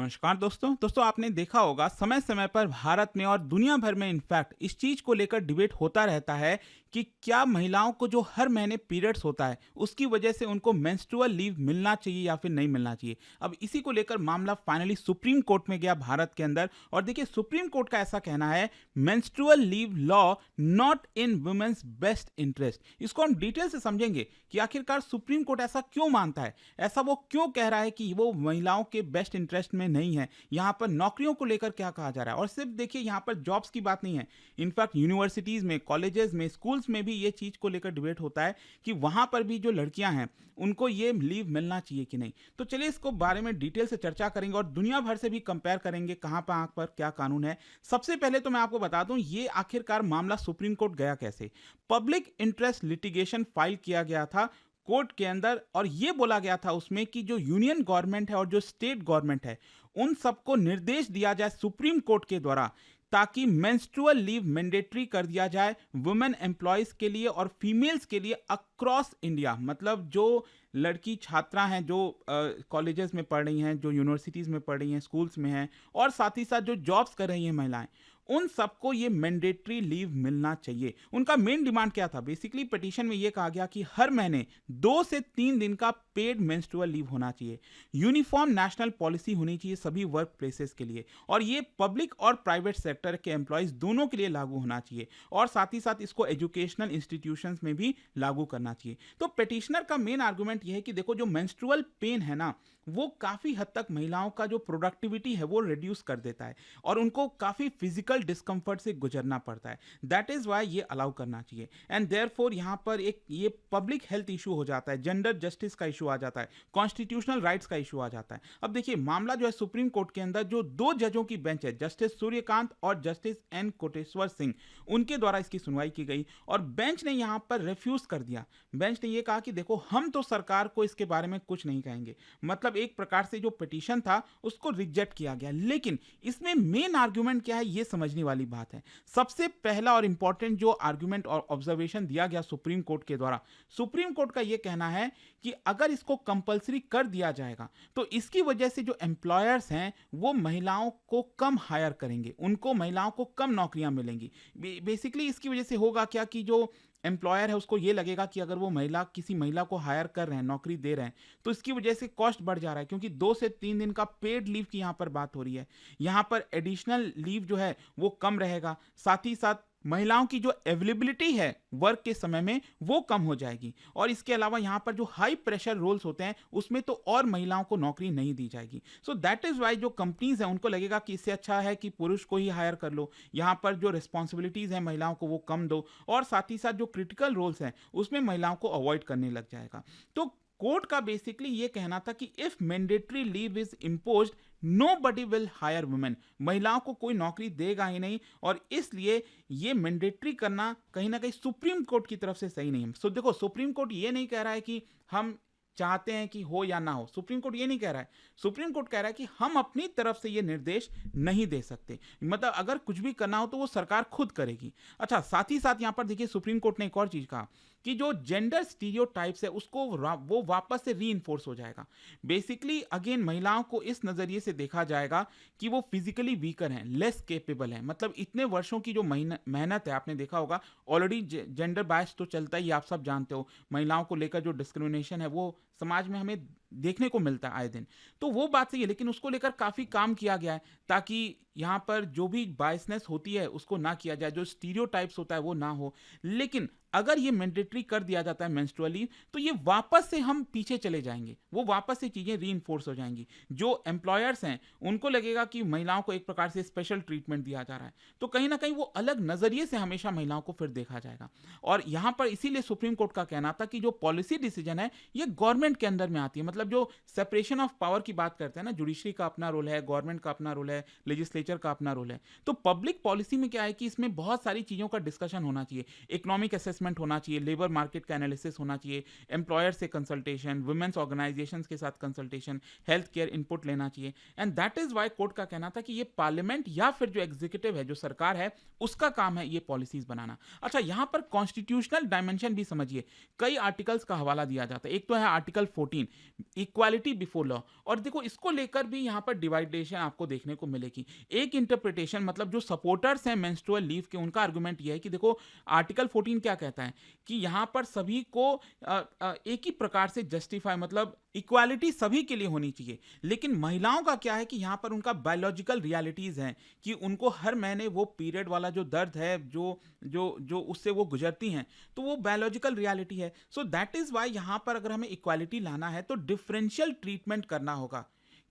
नमस्कार दोस्तों आपने देखा होगा समय समय पर भारत में और दुनिया भर में इनफैक्ट इस चीज को लेकर डिबेट होता रहता है कि क्या महिलाओं को जो हर महीने पीरियड्स होता है उसकी वजह से उनको मेंस्ट्रुअल लीव मिलना चाहिए या फिर नहीं मिलना चाहिए। अब इसी को लेकर मामला फाइनली सुप्रीम कोर्ट में गया भारत के अंदर, और देखिए सुप्रीम कोर्ट का ऐसा कहना है, menstrual leave law not in women's best interest. इसको हम डिटेल से समझेंगे कि आखिरकार सुप्रीम कोर्ट ऐसा क्यों मानता है, ऐसा वो क्यों कह रहा है कि वो महिलाओं के बेस्ट इंटरेस्ट में नहीं है। यहाँ पर नौकरियों को लेकर क्या कहा जा रहा है, और सिर्फ देखिए यहाँ पर जॉब्स की बात नहीं है, इनफैक्ट यूनिवर्सिटीज में, कॉलेजेस में, स्कूल्स में भी ये चीज को लेकर डिबेट होता है कि वहां पर भी जो लड़कियां हैं उनको ये लीव मिलना चाहिए कि नहीं। तो चलिए इसको बारे में डिटेल से चर्चा करेंगे और दुनिया भर से भी कंपेयर करेंगे कहां पर क्या कानून है। सबसे पहले तो मैं आपको बता दूं ये आखिरकार मामला सुप्रीम कोर्ट गया कैसे। पब्लिक इंटरेस्ट लिटिगेशन फाइल किया गया था कोर्ट के अंदर, और ये बोला गया था उसमें कि जो यूनियन गवर्नमेंट है और जो स्टेट गवर्नमेंट है उन सबको निर्देश दिया जाए सुप्रीम कोर्ट के द्वारा, ताकि मेंस्ट्रुअल लीव मैंडेटरी कर दिया जाए वुमेन एम्प्लॉयज के लिए और फीमेल्स के लिए अक्रॉस इंडिया। मतलब जो लड़की छात्रा हैं जो कॉलेजेस में पढ़ रही हैं, जो यूनिवर्सिटीज़ में पढ़ रही हैं, स्कूल्स में हैं, और साथ ही साथ जो जॉब्स कर रही हैं महिलाएं, उन सबको ये मैंडेटरी लीव मिलना चाहिए। उनका मेन डिमांड क्या था, बेसिकली पिटीशन में ये कहा गया कि हर महीने 2 से 3 दिन का पेड मेंस्ट्रुअल लीव होना चाहिए, यूनिफॉर्म नेशनल पॉलिसी होनी चाहिए सभी वर्क प्लेसेस के लिए, और ये पब्लिक और प्राइवेट सेक्टर के एम्प्लॉयज दोनों के लिए लागू होना चाहिए, और साथ ही साथ इसको एजुकेशनल इंस्टीट्यूशंस में भी लागू करना चाहिए। तो पिटिशनर का मेन आर्गुमेंट यह है कि देखो जो मेंस्ट्रुअल पेन है ना, वो काफी हद तक महिलाओं का जो प्रोडक्टिविटी है वो रिड्यूस कर देता है और उनको काफी फिजिकल डिस्कंफर्ट से गुजरना पड़ता है। दैट इज वाई ये अलाउ करना चाहिए, एंड देयरफॉर यहाँ पर एक ये पब्लिक हेल्थ इशू हो जाता है, जेंडर जस्टिस का इशू आ जाता है, कॉन्स्टिट्यूशनल राइट्स का इशू आ जाता है। अब देखिए मामला जो है सुप्रीम कोर्ट के अंदर जो 2 जजों की बेंच है, जस्टिस सूर्यकांत और जस्टिस एन कोटेश्वर सिंह, उनके द्वारा इसकी सुनवाई की गई, और बेंच ने यहाँ पर रिफ्यूज कर दिया। बेंच ने यह कहा कि देखो हम तो सरकार को इसके बारे में कुछ नहीं कहेंगे, मतलब एक प्रकार से जो पिटीशन था उसको रिजेक्ट किया गया। लेकिन इसमें मेन आर्गुमेंट क्या है ये समझने वाली बात है। सबसे पहला और इंपॉर्टेंट जो आर्गुमेंट और ऑब्जर्वेशन दिया गया सुप्रीम कोर्ट के द्वारा, सुप्रीम कोर्ट का यह कहना है कि अगर इसको कंपलसरी कर दिया जाएगा तो इसकी वजह से जो एम्प्लॉयर्स हैं वो महिलाओं को कम हायर करेंगे, उनको महिलाओं को कम नौकरियां मिलेंगी। बेसिकली इसकी वजह से होगा क्या कि जो एम्प्लॉयर है उसको ये लगेगा कि अगर वो किसी महिला को हायर कर रहे हैं, नौकरी दे रहे हैं, तो इसकी वजह से कॉस्ट बढ़ जा रहा है, क्योंकि 2 से 3 दिन का पेड लीव की यहाँ पर बात हो रही है। यहाँ पर एडिशनल लीव जो है वो कम रहेगा, साथ ही साथ महिलाओं की जो अवेलेबिलिटी है वर्क के समय में वो कम हो जाएगी, और इसके अलावा यहाँ पर जो हाई प्रेशर रोल्स होते हैं उसमें तो और महिलाओं को नौकरी नहीं दी जाएगी। सो दैट इज वाई जो कंपनीज हैं उनको लगेगा कि इससे अच्छा है कि पुरुष को ही हायर कर लो, यहाँ पर जो रिस्पॉन्सिबिलिटीज हैं महिलाओं को वो कम दो, और साथ ही साथ जो क्रिटिकल रोल्स हैं उसमें महिलाओं को अवॉइड करने लग जाएगा। तो कोर्ट का बेसिकली ये कहना था कि if mandatory leave is imposed nobody will hire women, महिलाओं को कोई नौकरी देगा ही नहीं, और इसलिए ये मैंडेटरी करना कहीं ना कहीं सुप्रीम कोर्ट की तरफ से सही नहीं है। देखो सुप्रीम कोर्ट ये नहीं कह रहा है कि हम चाहते हैं कि हो या ना हो, सुप्रीम कोर्ट ये नहीं कह रहा है। सुप्रीम कोर्ट कह रहा है कि हम अपनी तरफ से ये निर्देश नहीं दे सकते, मतलब अगर कुछ भी करना हो तो वो सरकार खुद करेगी। अच्छा, साथ ही साथ यहाँ पर देखिए सुप्रीम कोर्ट ने एक और चीज कहा कि जो जेंडर स्टीरियोटाइप्स है उसको वो वापस से रीइंफोर्स हो जाएगा। बेसिकली अगेन महिलाओं को इस नजरिए से देखा जाएगा कि वो फिजिकली वीकर हैं, लेस केपेबल हैं, मतलब इतने वर्षों की जो मेहनत है, आपने देखा होगा ऑलरेडी जेंडर बायस तो चलता ही, आप सब जानते हो, महिलाओं को लेकर जो डिस्क्रिमिनेशन है वो समाज में हमें देखने को मिलता है आए दिन। तो वो बात सही है, लेकिन उसको लेकर काफी काम किया गया है ताकि यहाँ पर जो भी बायसनेस होती है उसको ना किया जाए, जो स्टीरियोटाइप्स होता है वो ना हो। लेकिन अगर ये मैंडेटरी कर दिया जाता है मेंस्ट्रुअल लीव, तो ये वापस से हम पीछे चले जाएंगे, वो वापस से चीजें रीइंफोर्स हो जाएंगी। जो एम्प्लॉयर्स हैं उनको लगेगा कि महिलाओं को एक प्रकार से स्पेशल ट्रीटमेंट दिया जा रहा है, तो कहीं ना कहीं वो अलग नजरिए से हमेशा महिलाओं को फिर देखा जाएगा। और यहाँ पर इसीलिए सुप्रीम कोर्ट का कहना था कि जो पॉलिसी डिसीजन है ये गवर्नमेंट के अंदर में आती है, मतलब जो सेपरेशन ऑफ पावर की बात करते हैं ना, जुडिशरी का अपना रोल है, गवर्नमेंट का अपना रोल है, लेजिस्लेचर का अपना रोल है। तो पब्लिक पॉलिसी में क्या है कि इसमें बहुत सारी चीजों का डिस्कशन होना चाहिए, इकोनॉमिक असेसमेंट असेसमेंट होना चाहिए, लेबर मार्केट का एनालिसिस होना चाहिए, एम्प्लॉयर से कंसल्टेशन, वुमेन्स ऑर्गेनाइजेशंस के साथ कंसल्टेशन, हेल्थ केयर इनपुट लेना चाहिए। And that is why court का कहना था कि ये पार्लियामेंट या फिर जो एग्जीक्यूटिव है, जो सरकार है, उसका काम है ये पॉलिसीज बनाना। अच्छा, यहां पर कॉन्स्टिट्यूशनल डायमेंशन भी समझिए, कई आर्टिकल्स का हवाला दिया जाता है। एक तो है आर्टिकल 14, इक्वालिटी बिफोर लॉ, और देखो इसको लेकर भी यहां पर डिवाइडेशन आपको देखने को मिलेगी। एक इंटरप्रिटेशन, मतलब जो सपोर्टर्स हैं मेंस्ट्रुअल लीव के, उनका आर्गुमेंट यह है कि देखो आर्टिकल 14 क्या कहता है कि यहां पर सभी को एक ही प्रकार से जस्टिफाई, मतलब इक्वालिटी सभी के लिए होनी चाहिए। लेकिन महिलाओं का क्या है कि यहां पर उनका बायोलॉजिकल रियलिटीज हैं कि उनको हर महीने वो पीरियड वाला जो दर्द है, जो जो जो उससे वो गुजरती हैं, तो वो बायोलॉजिकल रियलिटी है। सो दैट इज वाई यहां पर अगर हमें इक्वालिटी लाना है तो डिफरेंशियल ट्रीटमेंट करना होगा,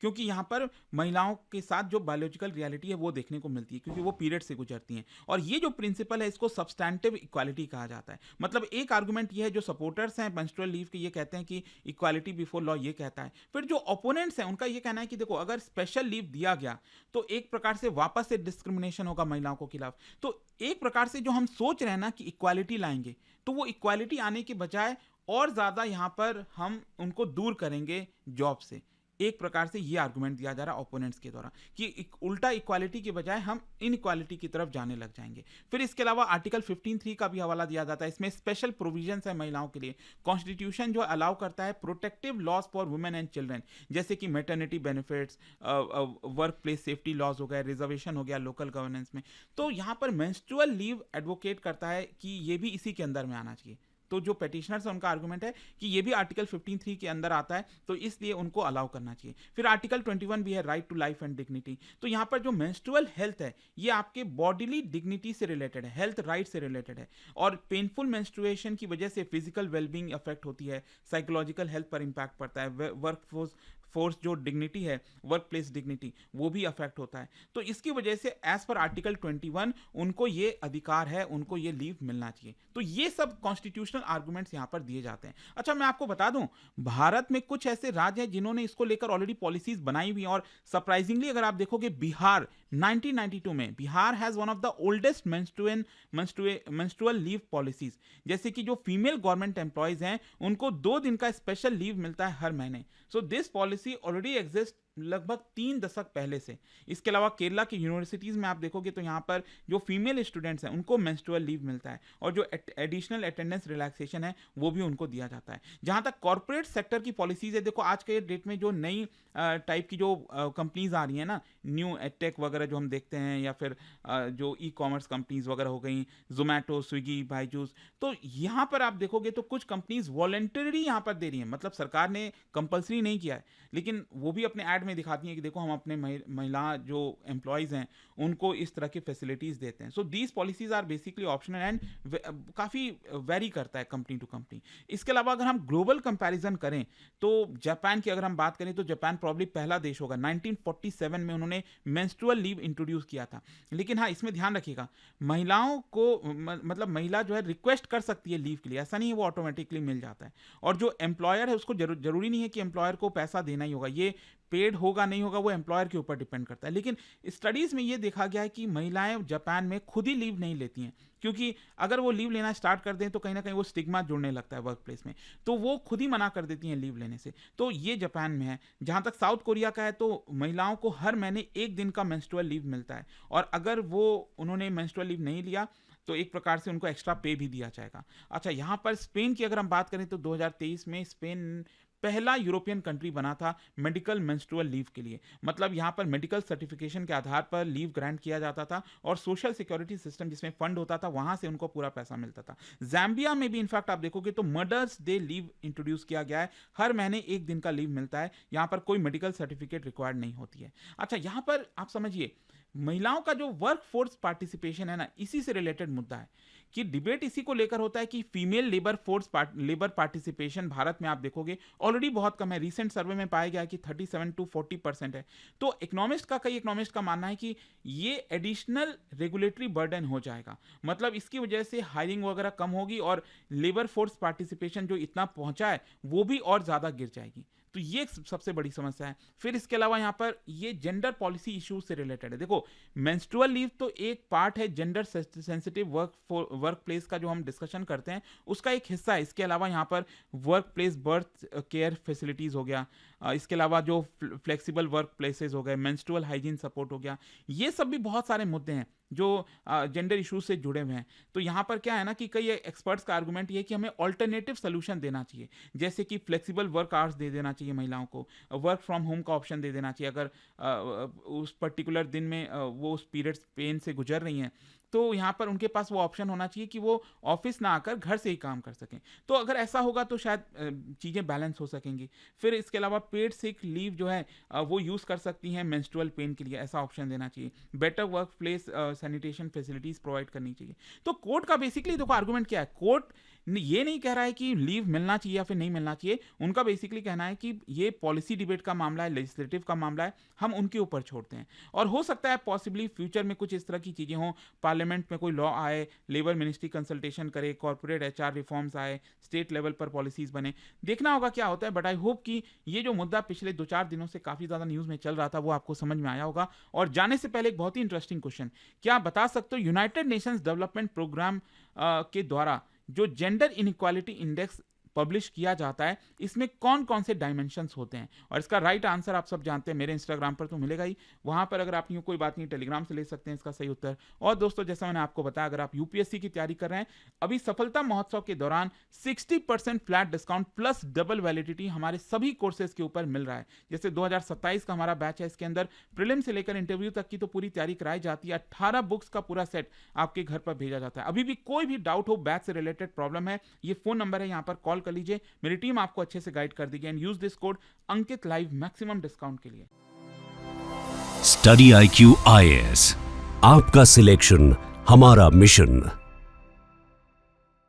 क्योंकि यहाँ पर महिलाओं के साथ जो बायोलॉजिकल रियलिटी है वो देखने को मिलती है, क्योंकि वो पीरियड से गुजरती हैं। और ये जो प्रिंसिपल है, इसको सब्सटैंटिव इक्वालिटी कहा जाता है। मतलब एक आर्गुमेंट ये है, जो सपोर्टर्स हैं मेंस्ट्रुअल लीव के, ये कहते हैं कि इक्वालिटी बिफोर लॉ ये कहता है। फिर जो ओपोनेंट्स हैं, उनका ये कहना है कि देखो अगर स्पेशल लीव दिया गया तो एक प्रकार से वापस से डिस्क्रिमिनेशन होगा महिलाओं को खिलाफ। तो एक प्रकार से जो हम सोच रहे हैं ना कि इक्वालिटी लाएंगे, तो वो इक्वालिटी आने के बजाय और ज्यादा यहाँ पर हम उनको दूर करेंगे जॉब से। एक प्रकार से ये आर्गुमेंट दिया जा रहा है ओपोनेंट्स के द्वारा कि उल्टा इक्वालिटी के बजाय हम इनइक्वालिटी की तरफ जाने लग जाएंगे। फिर इसके अलावा आर्टिकल 15(3) का भी हवाला दिया जाता है। इसमें स्पेशल प्रोविजंस है महिलाओं के लिए। कॉन्स्टिट्यूशन जो अलाउ करता है protective laws for women and children, जैसे कि maternity benefits, work place safety laws हो गए, रिजर्वेशन हो गया लोकल गवर्नेंस में। तो यहाँ पर मेंस्ट्रुअल लीव एडवोकेट करता है कि ये भी इसी के अंदर में आना चाहिए। तो जो पेटिशनर्स है उनका आर्गुमेंट है कि ये भी आर्टिकल 15(3) के अंदर आता है, तो इसलिए उनको अलाउ करना चाहिए। फिर आर्टिकल 21 भी है, right to life and dignity. तो यहाँ पर जो मेंस्ट्रुअल हेल्थ है, ये आपके बॉडीली डिग्निटी से रिलेटेड है, हेल्थ राइट से रिलेटेड है। और पेनफुल मेंस्ट्रुएशन की वजह से फिजिकल वेलबींग अफेक्ट होती है, साइकोलॉजिकल हेल्थ पर इंपैक्ट पड़ता है, वर्क फोर्स जो डिग्निटी है, वर्क प्लेस डिग्निटी, वो भी अफेक्ट होता है। तो इसकी वजह से एज पर आर्टिकल 21 उनको ये अधिकार है, उनको ये लीव मिलना चाहिए। तो ये सब कॉन्स्टिट्यूशनल आर्गुमेंट्स यहां पर दिए जाते हैं। अच्छा, मैं आपको बता दूं, भारत में कुछ ऐसे राज्य हैं जिन्होंने इसको लेकर ऑलरेडी पॉलिसीज बनाई हुई हैं। और सरप्राइजिंगली अगर आप देखोगे, बिहार 1992 में, Bihar has one of the oldest menstrual leave policies. जैसे कि जो फीमेल गवर्नमेंट एम्प्लॉयज हैं, उनको 2 दिन का स्पेशल लीव मिलता है हर महीने। So this policy already exist लगभग 3 दशक पहले से। इसके अलावा केरला की यूनिवर्सिटीज में आप देखोगे तो यहाँ पर जो फीमेल स्टूडेंट्स हैं उनको मेंस्ट्रुअल लीव मिलता है, और जो एडिशनल अटेंडेंस रिलैक्सेशन है वो भी उनको दिया जाता है। जहाँ तक कॉर्पोरेट सेक्टर की पॉलिसीज है, देखो आज के डेट में जो नई टाइप की जो कंपनीज आ रही हैं ना, न्यू एडटेक वगैरह जो हम देखते हैं, या फिर जो ई कॉमर्स कंपनीज वगैरह हो गई, जोमैटो, स्विगी, बाइजूस, तो यहाँ पर आप देखोगे तो कुछ कंपनीज वॉलंटरी यहाँ पर दे रही हैं। मतलब सरकार ने कंपल्सरी नहीं किया है, लेकिन वो भी अपने ऐड में दिखाती हैं कि देखो हम अपने महिला जो एम्प्लॉयज हैं उनको इस तरह की फैसिलिटीज देते हैं। So these policies are basically optional and काफ़ी वेरी करता है कंपनी टू कंपनी। इसके अलावा अगर हम ग्लोबल कंपैरिजन करें तो जापान की अगर हम बात करें तो जापान प्रॉब्ली पहला देश होगा। 1947 में उन्होंने मेंस्ट्रुअल लीव इंट्रोड्यूस किया था। लेकिन हाँ, इसमें ध्यान रखिएगा, महिलाओं को मतलब महिला जो है रिक्वेस्ट कर सकती है लीव के लिए, ऐसा नहीं है वो ऑटोमेटिकली मिल जाता है। और जो एम्प्लॉयर है उसको जरूरी नहीं है कि एम्प्लॉयर को पैसा देना ही होगा, ये पेड होगा नहीं होगा वो एम्प्लॉयर के ऊपर डिपेंड करता है। लेकिन स्टडीज में ये देखा गया है कि महिलाएं जापान में खुद ही लीव नहीं लेती हैं, क्योंकि अगर वो लीव लेना स्टार्ट कर दें तो कहीं ना कहीं वो स्टिग्मा जुड़ने लगता है वर्क प्लेस में, तो वो खुद ही मना कर देती हैं लीव लेने से। तो ये जापान में है। जहाँ तक साउथ कोरिया का है तो महिलाओं को हर महीने 1 दिन का मेंस्ट्रुअल लीव मिलता है, और अगर वो उन्होंने मेंस्ट्रुअल लीव नहीं लिया तो एक प्रकार से उनको एक्स्ट्रा पे भी दिया जाएगा। अच्छा, यहाँ पर स्पेन की अगर हम बात करें तो 2023 में स्पेन पहला यूरोपियन कंट्री बना था मेडिकल मेंस्ट्रुअल लीव के लिए। मतलब यहाँ पर मेडिकल सर्टिफिकेशन के आधार पर लीव ग्रांट किया जाता था, और सोशल सिक्योरिटी सिस्टम जिसमें फंड होता था वहां से उनको पूरा पैसा मिलता था। जाम्बिया में भी इनफैक्ट आप देखोगे तो मदर्स डे लीव इंट्रोड्यूस किया गया है, हर महीने 1 दिन का लीव मिलता है, यहाँ पर कोई मेडिकल सर्टिफिकेट रिक्वायर्ड नहीं होती है। अच्छा, यहाँ पर आप समझिए महिलाओं का जो वर्क फोर्स पार्टिसिपेशन है ना, इसी से रिलेटेड मुद्दा है कि डिबेट इसी को लेकर होता है कि फीमेल लेबर पार्टिसिपेशन भारत में आप देखोगे ऑलरेडी बहुत कम है। रिसेंट सर्वे में पाया गया है कि 37 to 40% है। तो कई इकोनॉमिस्ट का मानना है कि ये एडिशनल रेगुलेटरी बर्डन हो जाएगा। मतलब इसकी वजह से हायरिंग वगैरह कम होगी, और लेबर फोर्स पार्टिसिपेशन जो इतना पहुंचा है वो भी और ज्यादा गिर जाएगी। तो ये एक सबसे बड़ी समस्या है। फिर इसके अलावा यहाँ पर ये जेंडर पॉलिसी इश्यूज से रिलेटेड है। देखो, मेंस्ट्रुअल लीव तो एक पार्ट है जेंडर सेंसिटिव वर्क प्लेस का जो हम डिस्कशन करते हैं, उसका एक हिस्सा है। इसके अलावा यहाँ पर work place birth care facilities हो गया, इसके अलावा जो फ्लेक्सिबल वर्क प्लेसेस हो गए, मेंस्ट्रुअल हाइजीन सपोर्ट हो गया, ये सब भी बहुत सारे मुद्दे हैं जो जेंडर इशू से जुड़े हुए हैं। तो यहाँ पर क्या है ना कि कई एक्सपर्ट्स का आर्गुमेंट ये है कि हमें ऑल्टरनेटिव सोल्यूशन देना चाहिए, जैसे कि फ्लेक्सिबल वर्क आवर्स दे देना चाहिए महिलाओं को, वर्क फ्रॉम होम का ऑप्शन दे देना चाहिए अगर उस पर्टिकुलर दिन में वो उस पीरियड्स पेन से गुजर रही हैं, तो यहाँ पर उनके पास वो ऑप्शन होना चाहिए कि वो ऑफिस ना आकर घर से ही काम कर सकें। तो अगर ऐसा होगा तो शायद चीज़ें बैलेंस हो सकेंगी। फिर इसके अलावा पेड सिक लीव जो है वो यूज़ कर सकती हैं मेंस्ट्रुअल पेन के लिए, ऐसा ऑप्शन देना चाहिए। Better work place sanitation facilities provide करनी चाहिए। तो कोर्ट का बेसिकली देखो आर्गूमेंट क्या है, कोर्ट ये नहीं कह रहा है कि लीव मिलना चाहिए या फिर नहीं मिलना चाहिए। उनका बेसिकली कहना है कि ये पॉलिसी डिबेट का मामला है, लेजिस्लेटिव का मामला है, हम उनके ऊपर छोड़ते हैं। और हो सकता है पॉसिबली फ्यूचर में कुछ इस तरह की चीज़ें हों, पार्लियामेंट में कोई लॉ आए, लेबर मिनिस्ट्री कंसल्टेशन करे, कॉर्पोरेट एचआर रिफॉर्म्स आए, स्टेट लेवल पर पॉलिसीज बने, देखना होगा क्या होता है। बट आई होप कि ये जो मुद्दा पिछले 2-4 दिनों से काफ़ी ज़्यादा न्यूज़ में चल रहा था वो आपको समझ में आया होगा। और जाने से पहले एक बहुत ही इंटरेस्टिंग क्वेश्चन, क्या आप बता सकते हो यूनाइटेड नेशंस डेवलपमेंट प्रोग्राम के द्वारा जो जेंडर इनइक्वालिटी इंडेक्स पब्लिश किया जाता है, इसमें कौन कौन से डायमेंशंस होते हैं? और इसका राइट आंसर आप सब जानते हैं, मेरे इंस्टाग्राम पर तो मिलेगा ही, वहां पर अगर आप यूँ कोई बात नहीं टेलीग्राम से ले सकते हैं इसका सही उत्तर। और दोस्तों, जैसा मैंने आपको बताया, अगर आप यूपीएससी की तैयारी कर रहे हैं, अभी सफलता महोत्सव के दौरान 60% flat discount plus double validity हमारे सभी कोर्सेज के ऊपर मिल रहा है। जैसे 2027 का हमारा बैच है, इसके अंदर प्रीलिम से लेकर इंटरव्यू तक की तो पूरी तैयारी कराई जाती है। 18 बुक्स का पूरा सेट आपके घर पर भेजा जाता है। अभी भी कोई भी डाउट हो, बैच से रिलेटेड प्रॉब्लम है, ये फोन नंबर है, यहाँ पर कॉल कर लीजिए, मेरी टीम आपको अच्छे से गाइड कर देगी। And use this code Ankit live maximum discount के लिए। स्टडी IQ IAS, आपका सिलेक्शन हमारा मिशन।